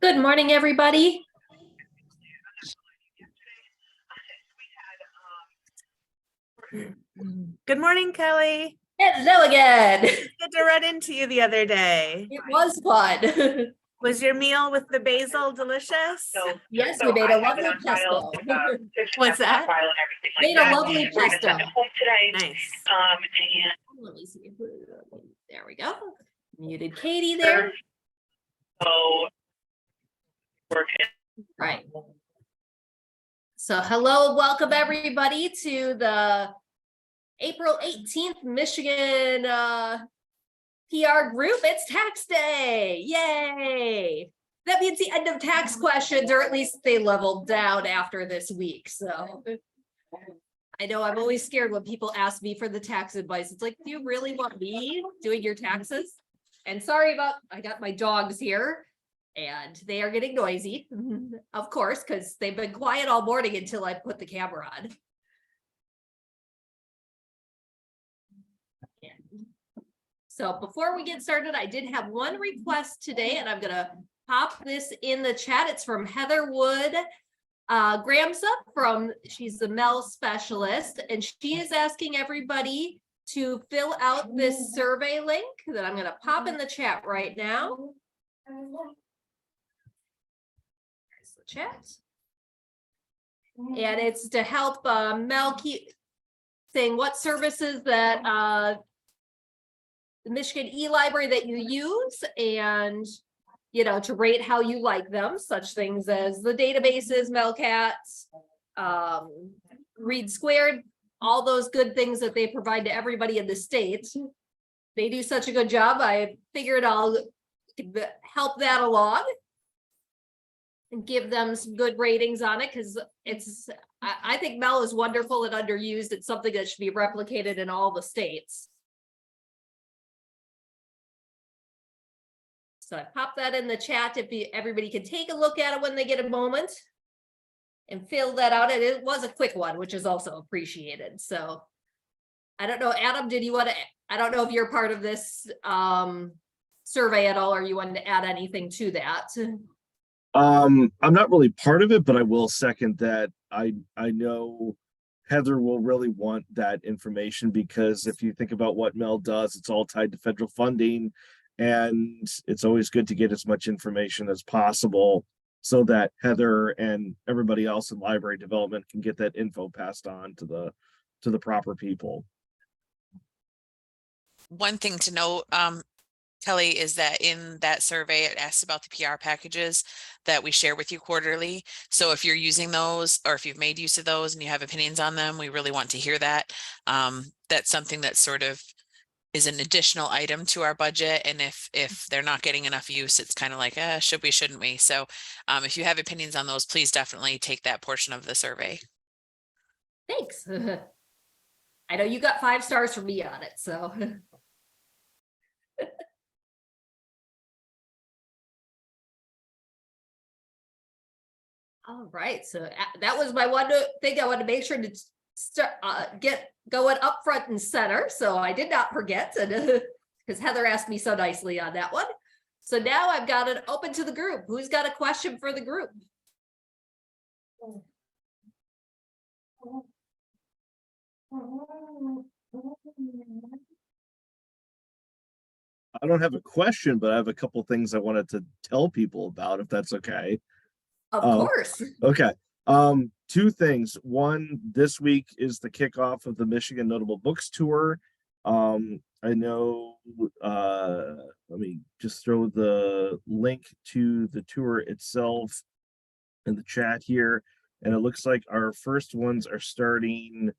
Good morning, everybody. Good morning, Kelly. Hello again. Good to run into you the other day. It was fun. Was your meal with the basil delicious? Yes, we made a lovely pesto. What's that? Made a lovely pesto. Nice. Let me see. There we go. Muted Katie there. Right. So hello, welcome everybody to the April 18th Michigan PR Group. It's tax day. Yay. That means the end of tax questions, or at least they leveled down after this week. So I know I'm always scared when people ask me for the tax advice. It's like, do you really want me doing your taxes? And sorry about, I got my dogs here and they are getting noisy, of course, because they've been quiet all morning until I put the camera on. So before we get started, I did have one request today, and I'm going to pop this in the chat. It's from Heather Wood Gramsa she's the MEL specialist, and she is asking everybody to fill out this survey link that I'm going to pop in the chat right now. There's the chat. And it's to help Mel keep saying what services that the Michigan e-library that you use, and to rate how you like them, such things as the databases, Melcats, Read Squared, all those good things that they provide to everybody in the state. They do such a good job. I figured I'll help that along and give them some good ratings on it, because I think Mel is wonderful and underused. It's something that should be replicated in all the states. So I popped that in the chat if everybody can take a look at it when they get a moment and fill that out. And it was a quick one, which is also appreciated. So I don't know, Adam, did you want to, I don't know if you're part of this survey at all, or you wanted to add anything to that? I'm not really part of it, but I will second that. I know Heather will really want that information, because if you think about what Mel does, it's all tied to federal funding. And it's always good to get as much information as possible so that Heather and everybody else in library development can get that info passed on to the proper people. One thing to note, Kelly, is that in that survey, it asks about the PR packages that we share with you quarterly. So if you're using those, or if you've made use of those and you have opinions on them, we really want to hear that. That's something that sort of is an additional item to our budget, and if they're not getting enough use, it's kind of like, should we, shouldn't we? So if you have opinions on those, please definitely take that portion of the survey. Thanks. I know you got 5 stars from me on it, so all right, so that was my one thing I wanted to make sure to start, get going up front and center, so I did not forget, and because Heather asked me so nicely on that one. So now I've got it open to the group. Who's got a question for the group? I don't have a question, but I have a couple things I wanted to tell people about, if that's okay. Of course. Okay. 2 things. One, this week is the kickoff of the Michigan Notable Books Tour. I know, let me just throw the link to the tour itself in the chat here. And it looks like our first ones are starting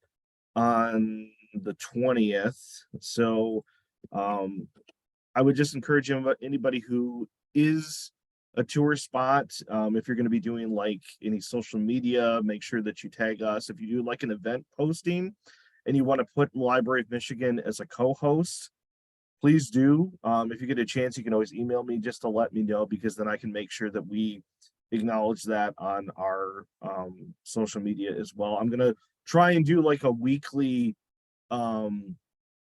on the 20th. So I would just encourage anybody who is a tour spot, if you're going to be doing like any social media, make sure that you tag us. If you do like an event posting and you want to put Library of Michigan as a co-host, please do. If you get a chance, you can always email me just to let me know, because then I can make sure that we acknowledge that on our social media as well. I'm going to try and do like a weekly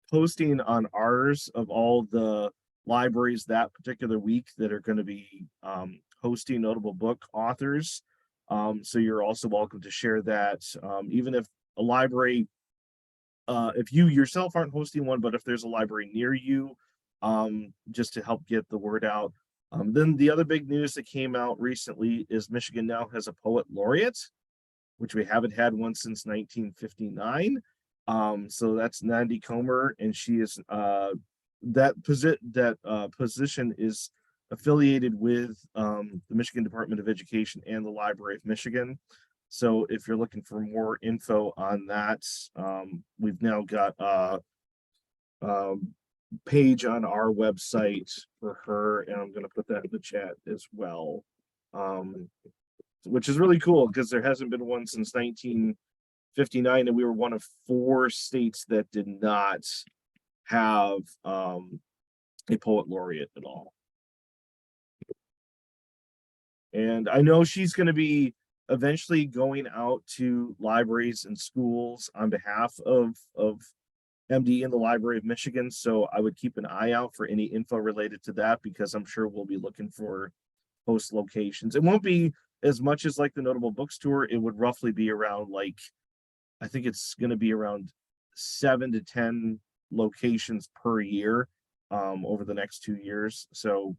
posting on ours of all the libraries that particular week that are going to be hosting notable book authors. So you're also welcome to share that, even if a library, if you yourself aren't hosting one, but if there's a library near you, just to help get the word out. Then the other big news that came out recently is Michigan now has a poet laureate, which we haven't had one since 1959. So that's Nandi Comer, and she is that position is affiliated with the Michigan Department of Education and the Library of Michigan. So if you're looking for more info on that, we've now got a page on our website for her, and I'm going to put that in the chat as well, which is really cool because there hasn't been one since 1959, and we were one of 4 states that did not have a poet laureate at all. And I know she's going to be eventually going out to libraries and schools on behalf of MD in the Library of Michigan. So I would keep an eye out for any info related to that, because I'm sure we'll be looking for host locations. It won't be as much as like the Notable Books Tour. It would roughly be around, like, I think it's going to be around 7 to 10 locations per year over the next 2 years. So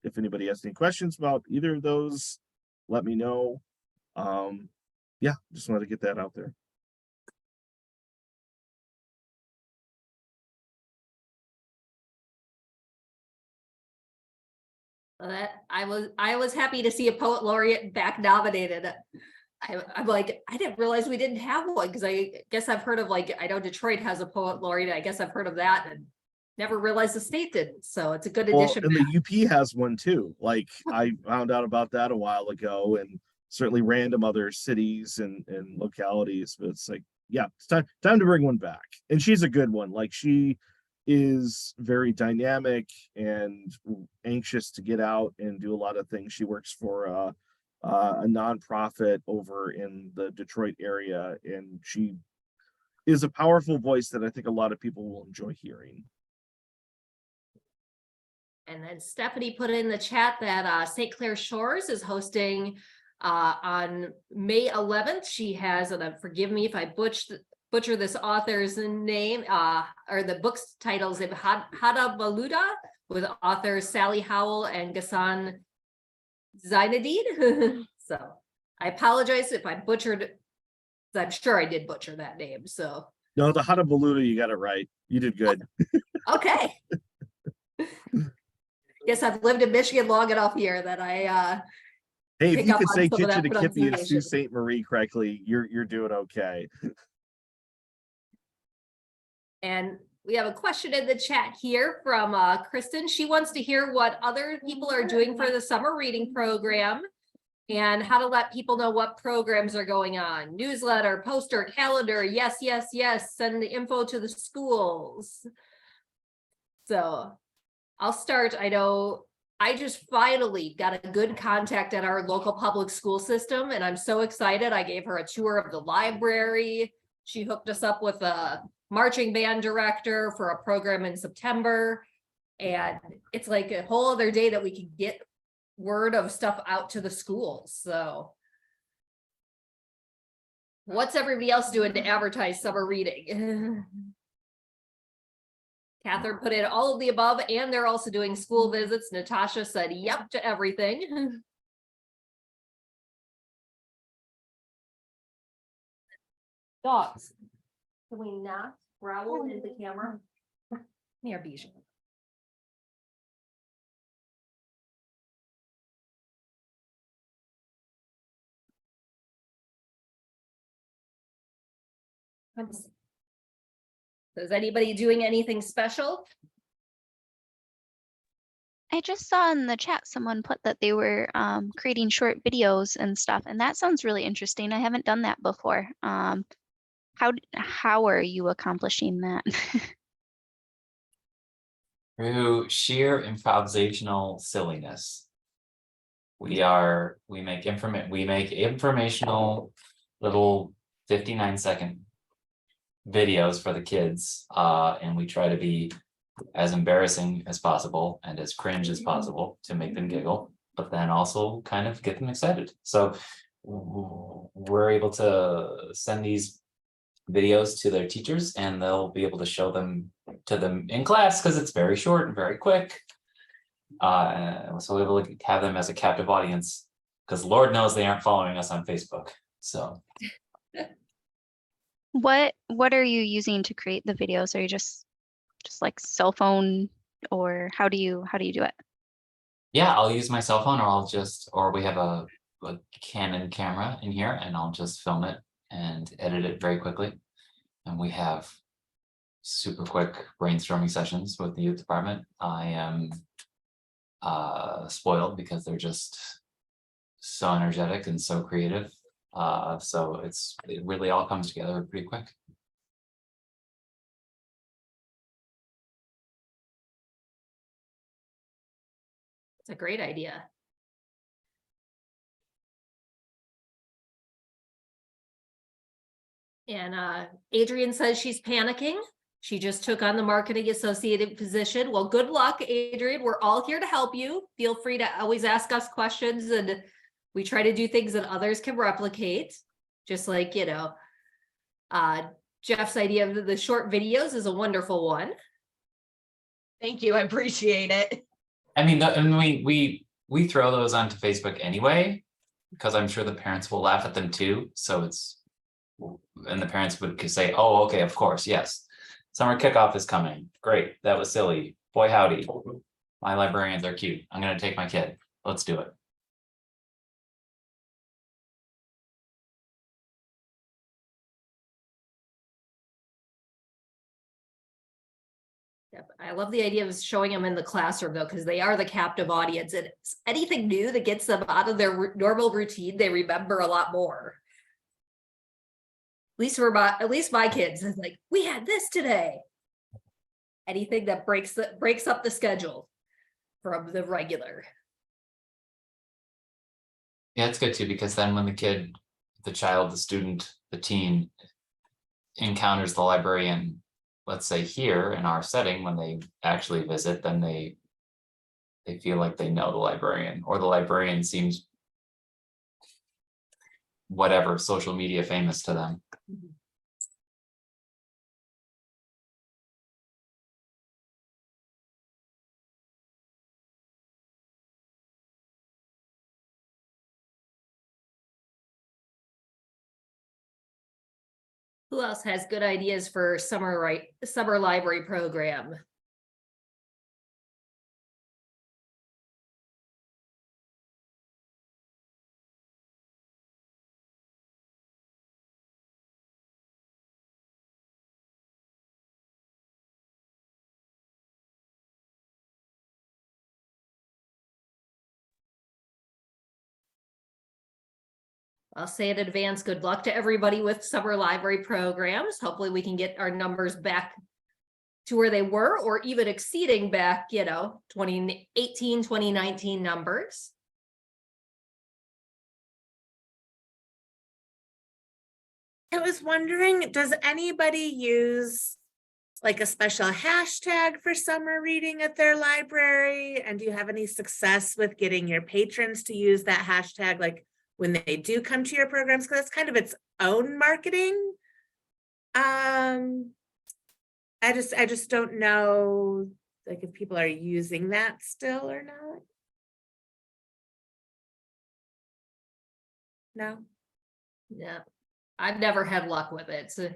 if anybody has any questions about either of those, let me know. Yeah, just wanted to get that out there. That I was happy to see a poet laureate back nominated. I'm like, I didn't realize we didn't have one, because I guess I've heard of, like, I know Detroit has a poet laureate. I guess I've heard of that and never realized the state didn't. So it's a good addition. And the UP has one too. Like, I found out about that a while ago, and certainly random other cities and localities. But it's like, yeah, it's time to bring one back. And she's a good one. Like, she is very dynamic and anxious to get out and do a lot of things. She works for a nonprofit over in the Detroit area, and she is a powerful voice that I think a lot of people will enjoy hearing. And then Stephanie put in the chat that St. Clair Shores is hosting on May 11th. She has, and forgive me if I butcher this author's name, or the book's titles, of Hada Baluda, with authors Sally Howell and Ghassan Zainadine. So I apologize if I butchered. I'm sure I did butcher that name. So No, the Hada Baluda, you got it right. You did good. okay. Guess I've lived in Michigan long enough here that I Hey, if pick you up could on say some of Kitchen that to Kippy and pronunciation. Sault Ste. Marie correctly, you're doing okay. And we have a question in the chat here from Kristen. She wants to hear what other people are doing for the summer reading program and how to let people know what programs are going on. Newsletter, poster, calendar. Yes, yes, yes. Send the info to the schools. So I'll start. I know I just finally got a good contact at our local public school system, and I'm so excited. I gave her a tour of the library. She hooked us up with a marching band director for a program in September. And it's like a whole other day that we can get word of stuff out to the schools. So what's everybody else doing to advertise summer reading? Catherine put in all of the above, and they're also doing school visits. Natasha said, yep, to everything. Dogs. Can we not growl into the camera? Here, Bijou. Is anybody doing anything special? I just saw in the chat someone put that they were creating short videos and stuff, and that sounds really interesting. I haven't done that before. How are you accomplishing that? Through sheer improvisational silliness. We make informational little 59-second videos for the kids, and we try to be as embarrassing as possible and as cringe as possible to make them giggle. but then also kind of get them excited. So we're able to send these videos to their teachers and they'll be able to show them to them in class because it's very short and very quick. So we're able to have them as a captive audience because Lord knows they aren't following us on Facebook. So What are you using to create the videos? Are you just like cell phone, or how do you do it? yeah, I'll use my cell phone or we have a Canon camera in here and I'll just film it and edit it very quickly. And we have super quick brainstorming sessions with the youth department. I am spoiled because they're just so energetic and so creative. So it really all comes together pretty quick. It's a great idea. And Adrian says she's panicking. She just took on the marketing associated position. Well, good luck, Adrian. We're all here to help you. Feel free to always ask us questions, and we try to do things that others can replicate. Just like, you know, Jeff's idea of the short videos is a wonderful one. Thank you. I appreciate it. I mean, and we throw those onto Facebook anyway, because I'm sure the parents will laugh at them too. So and the parents would say, oh, okay, of course, yes. Summer kickoff is coming. Great, that was silly. Boy, howdy. My librarians are cute. I'm gonna take my kid. Let's do it. Yep. I love the idea of showing them in the classroom though, because they are the captive audience, and anything new that gets them out of their normal routine, they remember a lot more. At least my kids is like, we had this today. Anything that breaks up the schedule from the regular. Yeah, it's good too, because then when the child, the student, the teen encounters the librarian, let's say here in our setting, when they actually visit, then they feel like they know the librarian, or the librarian seems whatever social media famous to them. Who else has good ideas for summer library program? I'll say in advance, good luck to everybody with summer library programs. Hopefully we can get our numbers back to where they were, or even exceeding back, 2018, 2019 numbers. I was wondering, does anybody use like a special hashtag for summer reading at their library? And do you have any success with getting your patrons to use that hashtag, like when they do come to your programs? Because it's kind of its own marketing. I just don't know, like, if people are using that still or not. No. Yeah, I've never had luck with it. So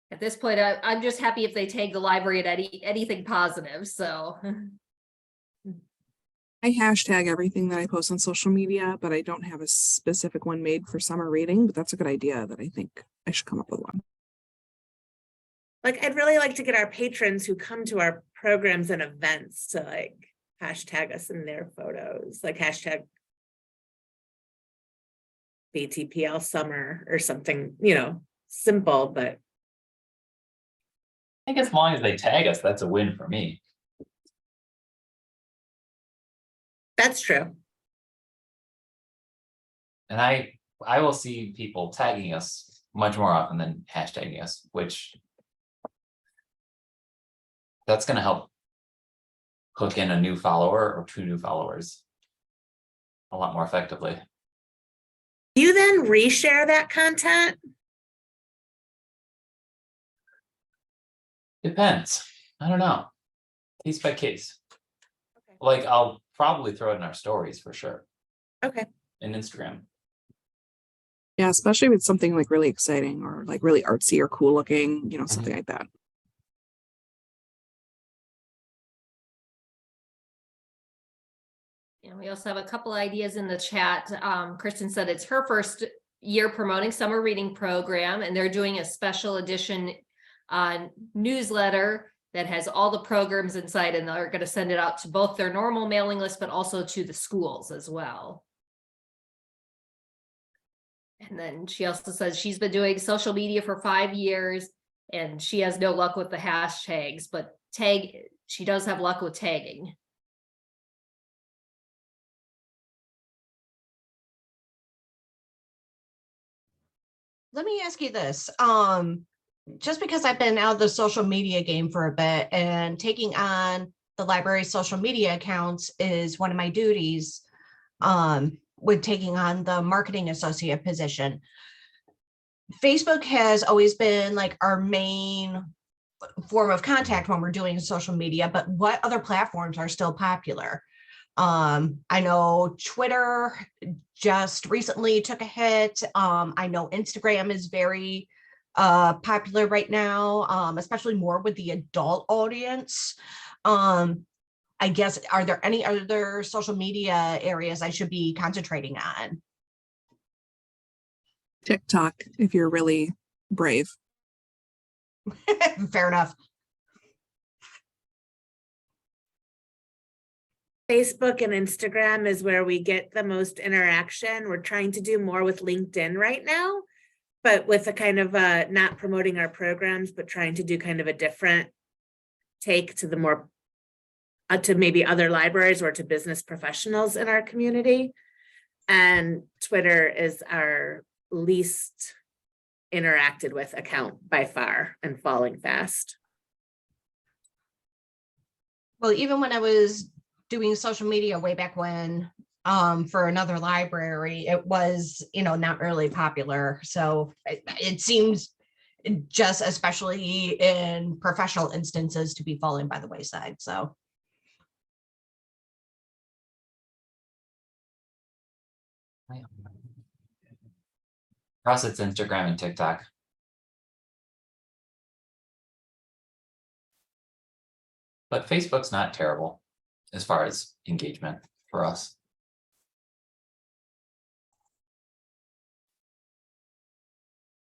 at this point, I'm just happy if they tag the library at anything positive. So I hashtag everything that I post on social media, but I don't have a specific one made for summer reading, but that's a good idea that I think I should come up with one. Like, I'd really like to get our patrons who come to our programs and events to like hashtag us in their photos, like hashtag BTPL summer or something, simple, but. I think as long as they tag us, that's a win for me. That's true. And I will see people tagging us much more often than hashtagging us, which that's going to help hook in a new follower or 2 new followers a lot more effectively. Do you then reshare that content? Depends. I don't know. Case by case. Okay. Like I'll probably throw it in our stories for sure. Okay. In Instagram. Yeah, especially with something like really exciting or like really artsy or cool looking, you know, something like that. And we also have a couple ideas in the chat. Kristen said it's her first year promoting summer reading program, and they're doing a special edition newsletter that has all the programs inside, and they're going to send it out to both their normal mailing list, but also to the schools as well. And then she also says she's been doing social media for 5 years and she has no luck with the hashtags, but she does have luck with tagging. Let me ask you this. Just because I've been out of the social media game for a bit and taking on the library's social media accounts is one of my duties, with taking on the marketing associate position. Facebook has always been like our main form of contact when we're doing social media, but what other platforms are still popular? I know Twitter just recently took a hit. I know Instagram is very popular right now, especially more with the adult audience. I guess, are there any other social media areas I should be concentrating on? TikTok, if you're really brave. Fair enough. Facebook and Instagram is where we get the most interaction. We're trying to do more with LinkedIn right now, but with a kind of not promoting our programs, but trying to do kind of a different take to the more to maybe other libraries or to business professionals in our community. And Twitter is our least interacted with account by far and falling fast. Well, even when I was doing social media way back when, for another library, it was, not really popular. So it seems just, especially in professional instances, to be falling by the wayside. So. For us, it's Instagram and TikTok. But Facebook's not terrible as far as engagement for us.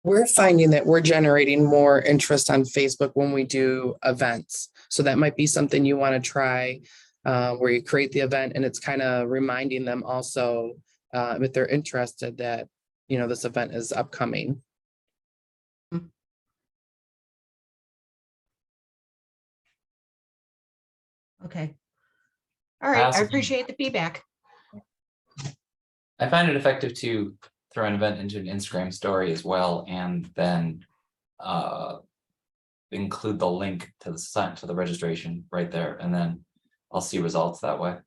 We're finding that we're generating more interest on Facebook when we do events. So that might be something you want to try, where you create the event and it's kind of reminding them also, if they're interested, that, this event is upcoming. Okay. All right. I appreciate the feedback. I find it effective to throw an event into an Instagram story as well, and then include the link to the registration right there, and then I'll see results that way.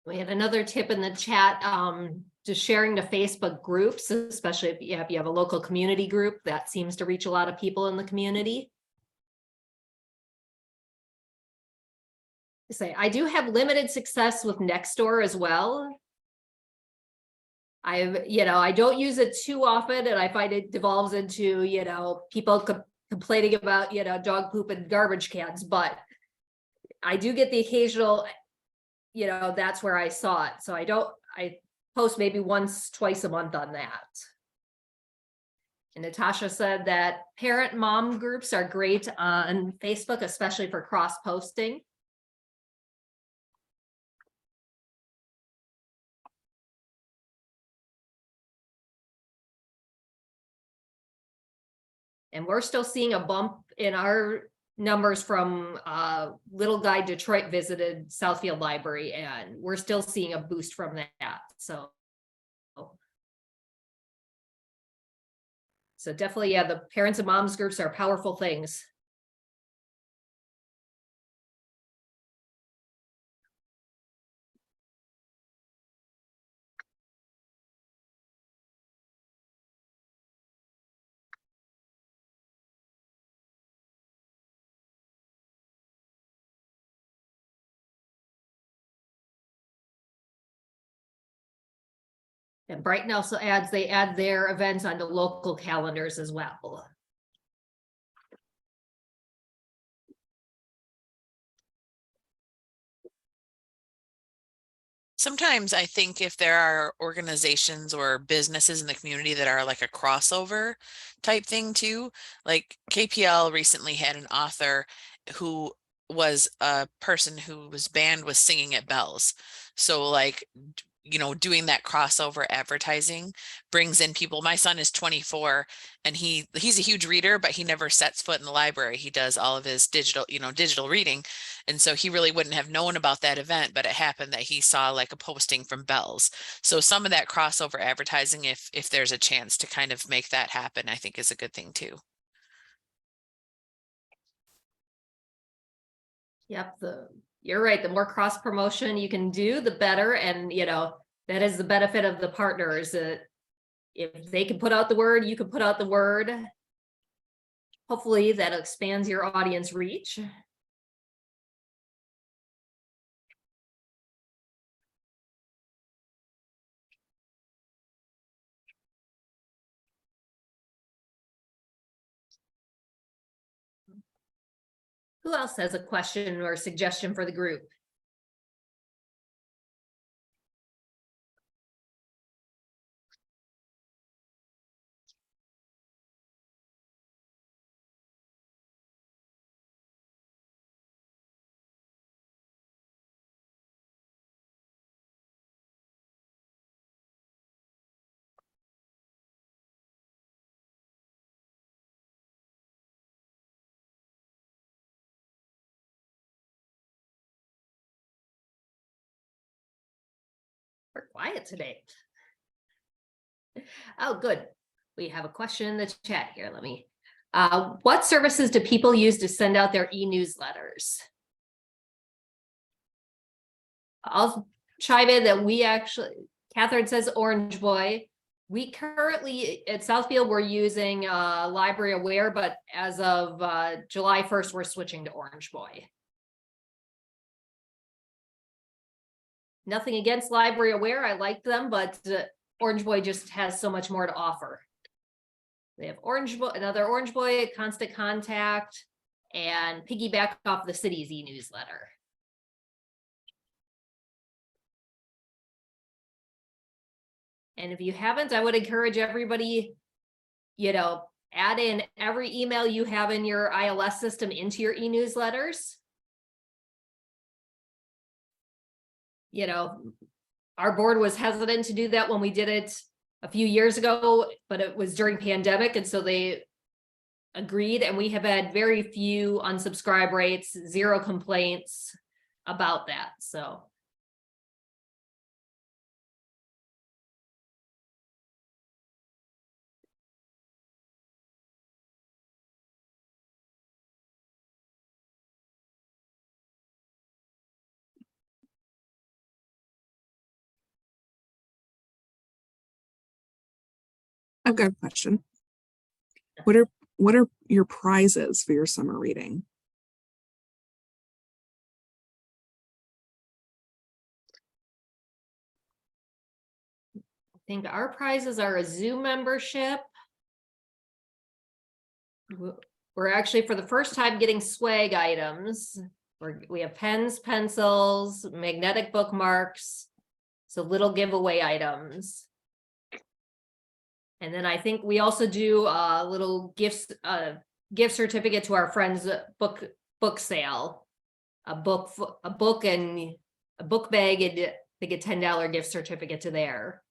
We had another tip in the chat, just sharing to Facebook groups, especially if you have a local community group that seems to reach a lot of people in the community. I do have limited success with Nextdoor as well. I don't use it too often, and I find it devolves into, people complaining about, dog poop and garbage cans, but I do get the occasional, that's where I saw it. So I post maybe once, twice a month on that. And Natasha said that parent mom groups are great on Facebook, especially for cross posting. And we're still seeing a bump in our numbers from Little Guy Detroit visited Southfield Library, and we're still seeing a boost from that. So definitely, yeah, the parents and moms groups are powerful things. And Brighton also adds, they add their events onto local calendars as well. Sometimes I think if there are organizations or businesses in the community that are like a crossover type thing too, like KPL recently had an author who was a person who was banned with singing at bells. So like, you know, doing that crossover advertising brings in people. My son is 24 and he's a huge reader, but he never sets foot in the library. He does all of his digital, you know, digital reading. And so he really wouldn't have known about that event, but it happened that he saw like a posting from Bell's. So some of that crossover advertising, if there's a chance to kind of make that happen, I think is a good thing too. Yep, you're right. The more cross promotion you can do, the better. And you know, that is the benefit of the partners. If they can put out the word, you can put out the word. Hopefully that expands your audience reach. Who else has a question or suggestion for the group? We're quiet today. Oh, good. We have a question in the chat here. Let me. What services do people use to send out their e-newsletters? I'll chime in that we actually, Catherine says Orange Boy. We currently at Southfield, we're using Library Aware, but as of July 1st, we're switching to Orange Boy. Nothing against Library Aware. I like them, but Orange Boy just has so much more to offer. They have Orange Boy, another Orange Boy, Constant Contact, and piggyback off the city's e-newsletter. And if you haven't, I would encourage everybody, you know, add in every email you have in your ILS system into your e-newsletters. You know, our board was hesitant to do that when we did it a few years ago, but it was during pandemic. And so they agreed, and we have had very few unsubscribe rates, 0 complaints about that. So. I've got a question. What are your prizes for your summer reading? I think our prizes are a Zoom membership. We're actually, for the first time, getting swag items. We have pens, pencils, magnetic bookmarks, so little giveaway items. And then I think we also do little gifts, gift certificate to our friends book sale, a book and a book bag, and they get $10 gift certificate to there.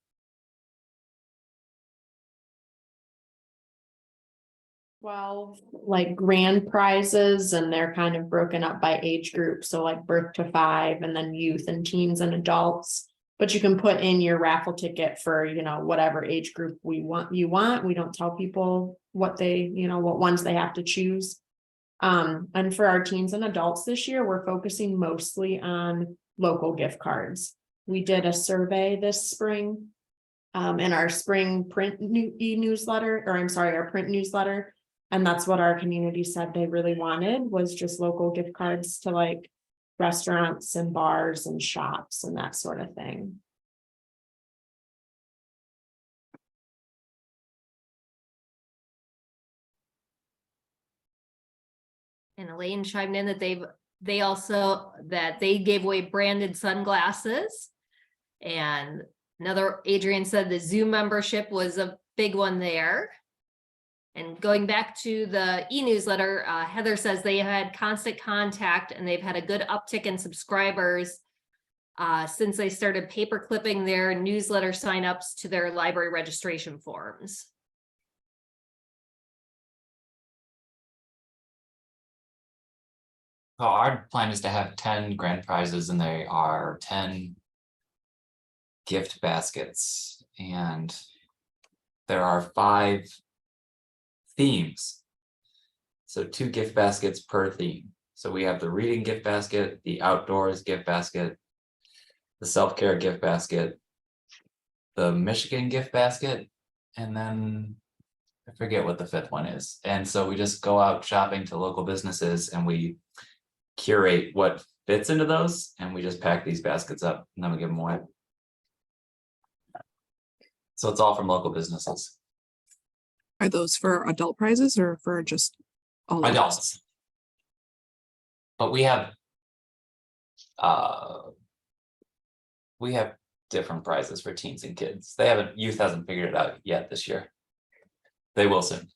Well, like grand prizes, and they're kind of broken up by age group. So like birth to 5, and then youth and teens and adults. But you can put in your raffle ticket for, you know, whatever age group you want. We don't tell people what they, you know, what ones they have to choose. And for our teens and adults this year, we're focusing mostly on local gift cards. We did a survey this spring in our spring print e-newsletter, or I'm sorry, our print newsletter. And that's what our community said they really wanted, was just local gift cards to like restaurants and bars and shops and that sort of thing. And Elaine chimed in that they gave away branded sunglasses. And another, Adrian said the Zoom membership was a big one there. And going back to the e-newsletter, Heather says they had constant contact and they've had a good uptick in subscribers since they started paper clipping their newsletter signups to their library registration forms. So our plan is to have 10 grand prizes, and they are 10 gift baskets, and there are 5 themes. So 2 gift baskets per theme. So we have the reading gift basket, the outdoors gift basket, the self-care gift basket, the Michigan gift basket, and then I forget what the 5th one is. And so we just go out shopping to local businesses and we curate what fits into those, and we just pack these baskets up and then we give them away. So it's all from local businesses. Are those for adult prizes or for just all Adults. But we have different prizes for teens and kids. Youth hasn't figured it out yet this year. They will soon.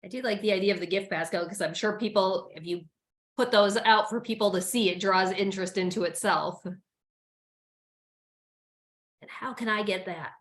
I do like the idea of the gift basket because I'm sure people, if you put those out for people to see, it draws interest into itself. And how can I get that?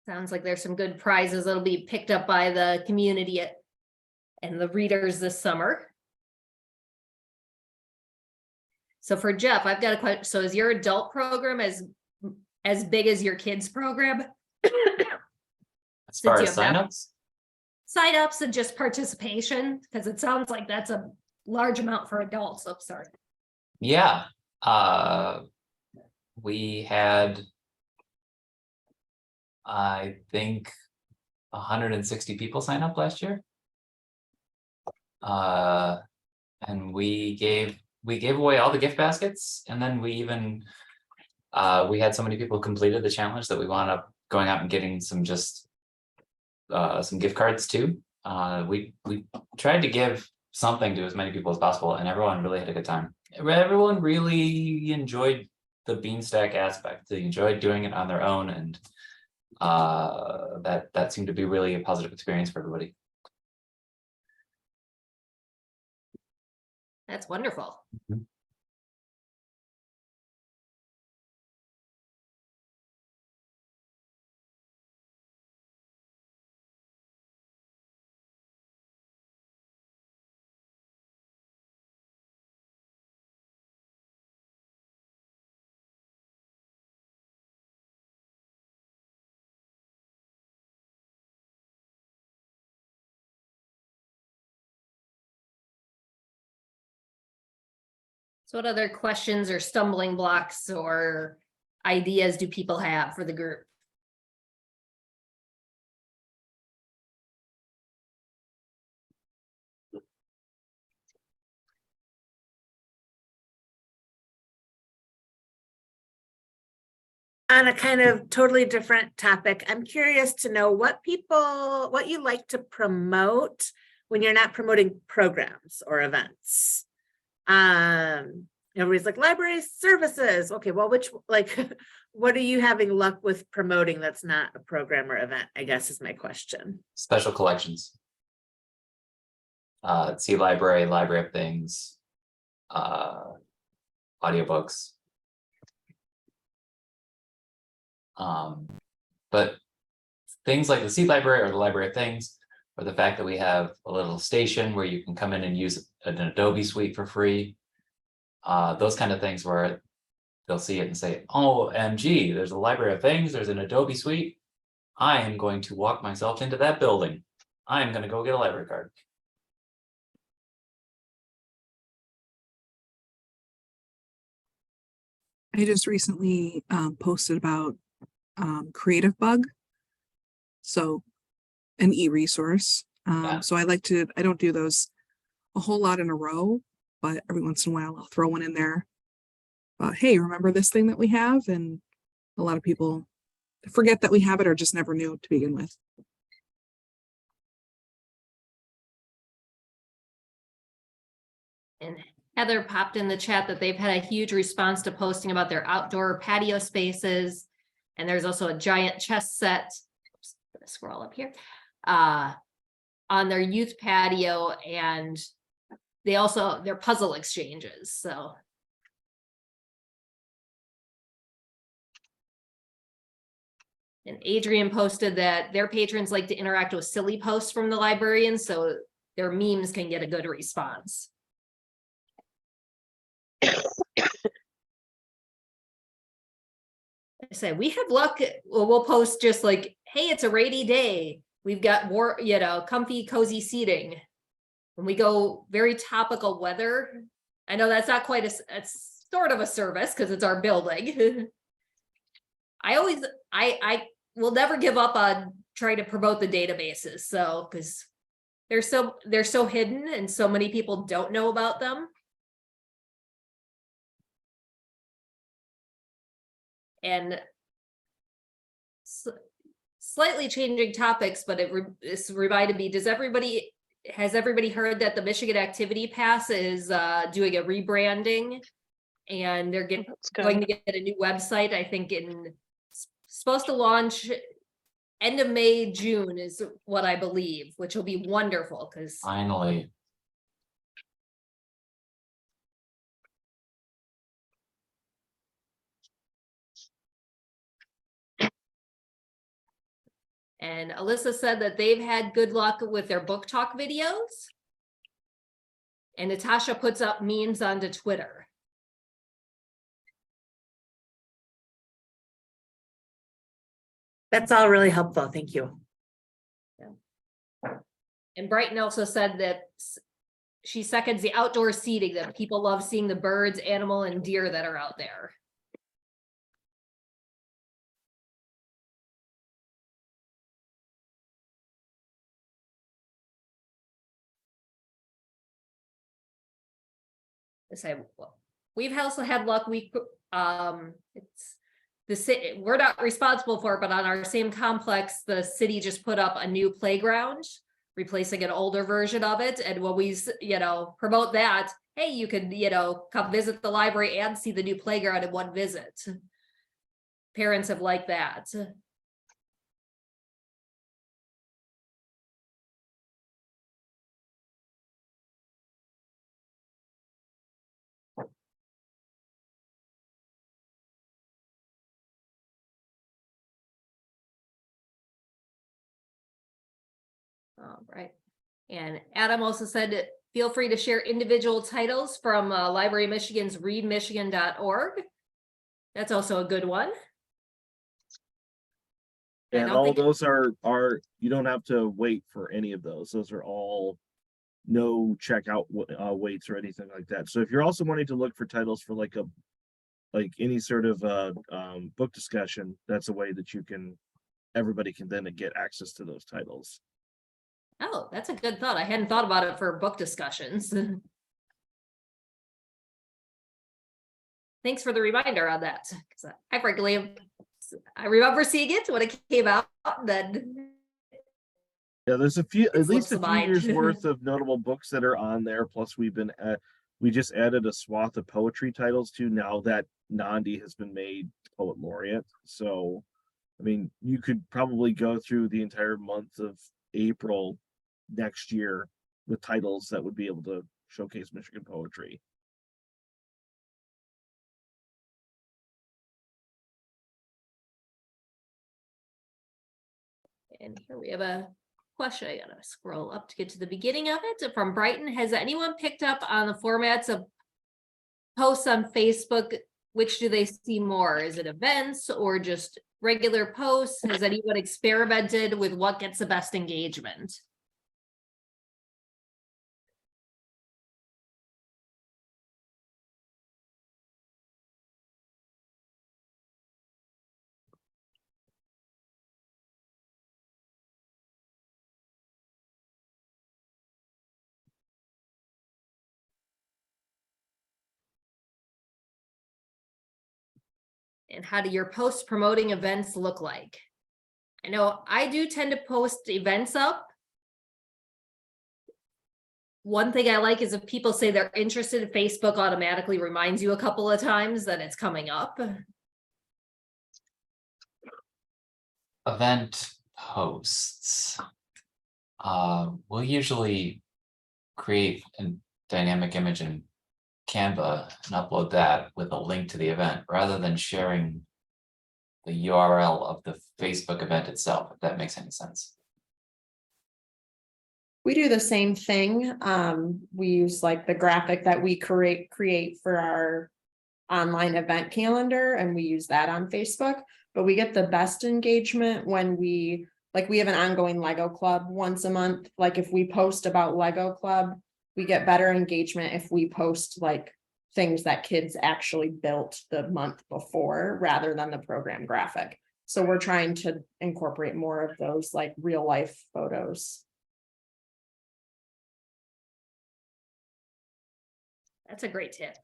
Sounds like there's some good prizes that'll be picked up by the community and the readers this summer. So for Jeff, I've got a question. So is your adult program as big as your kids program? As far as signups? Signups and just participation, because it sounds like that's a large amount for adults. I'm sorry. Yeah. We had, I think, 160 people sign up last year. And we gave away all the gift baskets, and then we even we had so many people completed the challenge that we wound up going out and getting some gift cards too. We tried to give something to as many people as possible, and everyone really had a good time. Everyone really enjoyed the Beanstack aspect. They enjoyed doing it on their own, and that seemed to be really a positive experience for everybody. That's wonderful. Mm-hmm. So what other questions or stumbling blocks or ideas do people have for the group? On a kind of totally different topic, I'm curious to know what you like to promote when you're not promoting programs or events. Everybody's like library services. Okay, well, what are you having luck with promoting that's not a program or event, I guess is my question. Special collections. See library of things, audiobooks. But things like the Seed Library or the Library of Things or the fact that we have a little station where you can come in and use an Adobe suite for free. Those kind of things where they'll see it and say, oh, MG, there's a library of things, there's an Adobe suite. I am going to walk myself into that building. I am going to go get a library card. I just recently posted about Creative Bug. So an e-resource. Yeah. So I don't do those a whole lot in a row, but every once in a while I'll throw one in there. Hey, remember this thing that we have? And a lot of people forget that we have it or just never knew to begin with. And Heather popped in the chat that they've had a huge response to posting about their outdoor patio spaces. And there's also a giant chess set. Oops, I'm gonna scroll up here. On their youth patio, and their puzzle exchanges. So. And Adrian posted that their patrons like to interact with silly posts from the librarians, so their memes can get a good response. I say we have luck. Well, we'll post just like, hey, it's a rainy day. We've got more, comfy, cozy seating. When we go very topical weather, I know that's not quite it's sort of a service because it's our building. I will never give up on trying to promote the databases. So, because they're so hidden and so many people don't know about them. And slightly changing topics, but it's reminded me, has everybody heard that the Michigan Activity Pass is doing a rebranding, and they're going to get a new website? I think supposed to launch end of May, June is what I believe, which will be wonderful because Finally. And Alyssa said that they've had good luck with their book talk videos. And Natasha puts up memes onto Twitter. That's all really helpful. Thank you. Yeah. And Brighton also said that she seconds the outdoor seating, that people love seeing the birds, animal, and deer that are out there. We've also had luck. It's the city, we're not responsible for it, but on our same complex, the city just put up a new playground, replacing an older version of it. And when we, promote that, hey, you can, come visit the library and see the new playground in one visit. Parents have liked that. All right. And Adam also said, feel free to share individual titles from Library of Michigan's readmichigan.org. That's also a good one. And all those are you don't have to wait for any of those. Those are all no checkout waits or anything like that. So if you're also wanting to look for titles for like any sort of book discussion, that's a way that everybody can then get access to those titles. Oh, that's a good thought. I hadn't thought about it for book discussions. Thanks for the reminder on that. I remember seeing it when it came out. Then yeah, there's at least a few years worth of notable books that are on there. Plus, we just added a swath of poetry titles too. Now that Nandi has been made poet laureate, so I mean, you could probably go through the entire month of April next year with titles that would be able to showcase Michigan poetry. And here we have a question. I gotta scroll up to get to the beginning of it. From Brighton, has anyone picked up on the formats of posts on Facebook? Which do they see more? Is it events or just regular posts? Has anyone experimented with what gets the best engagement? And how do your posts promoting events look like? I know I do tend to post events up. One thing I like is if people say they're interested, Facebook automatically reminds you a couple of times that it's coming up. Event posts. We'll usually create a dynamic image in Canva and upload that with a link to the event rather than sharing the URL of the Facebook event itself, if that makes any sense. We do the same thing. We use like the graphic that we create for our online event calendar, and we use that on Facebook. But we get the best engagement when we have an ongoing Lego club once a month. Like if we post about Lego club, we get better engagement if we post like things that kids actually built the month before rather than the program graphic. So we're trying to incorporate more of those like real life photos. That's a great tip.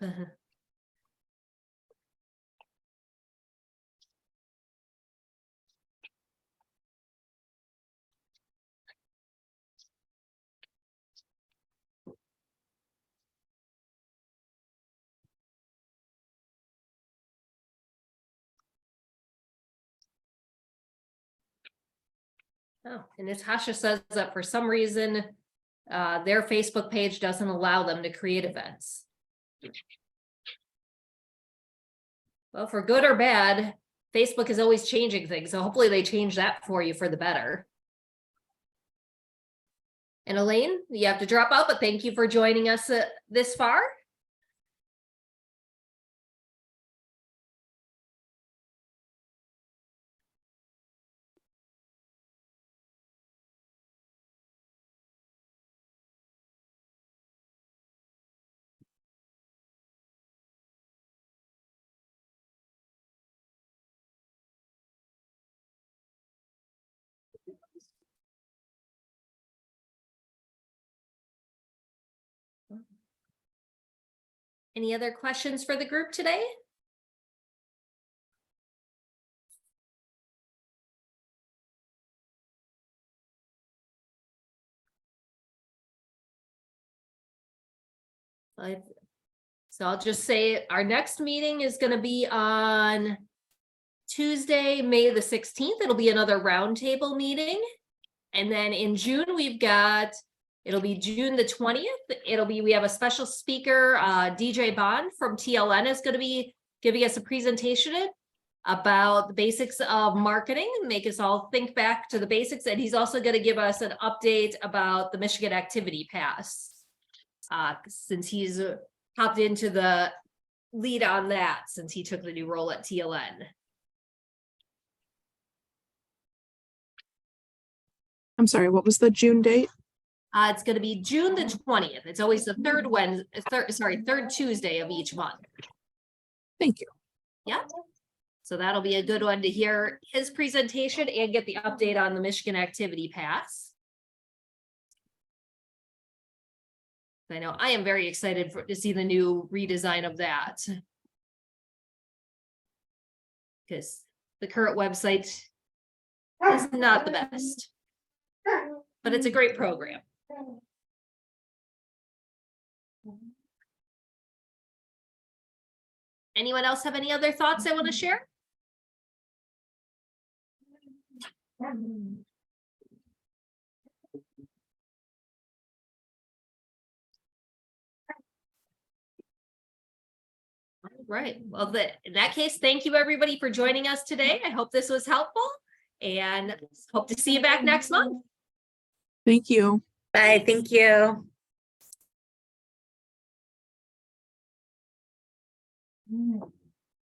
Oh, and Natasha says that for some reason, their Facebook page doesn't allow them to create events. Well, for good or bad, Facebook is always changing things. So hopefully they change that for you for the better. And Elaine, you have to drop out, but thank you for joining us this far. Any other questions for the group today? So I'll just say our next meeting is going to be on Tuesday, May the 16th. It'll be another roundtable meeting. And then in June, it'll be June the 20th. We have a special speaker, DJ Bond from TLN is going to be giving us a presentation about the basics of marketing and make us all think back to the basics. And he's also going to give us an update about the Michigan Activity Pass, since he's hopped into the lead on that since he took the new role at TLN. I'm sorry, what was the June date? It's going to be June the 20th. It's always the third Tuesday of each month. Thank you. Yeah. So that'll be a good one to hear his presentation and get the update on the Michigan Activity Pass. I know I am very excited to see the new redesign of that. Because the current website is not the best, but it's a great program. Anyone else have any other thoughts they want to share? Right. Well, in that case, thank you everybody for joining us today. I hope this was helpful and hope to see you back next month. Thank you. Bye, thank you.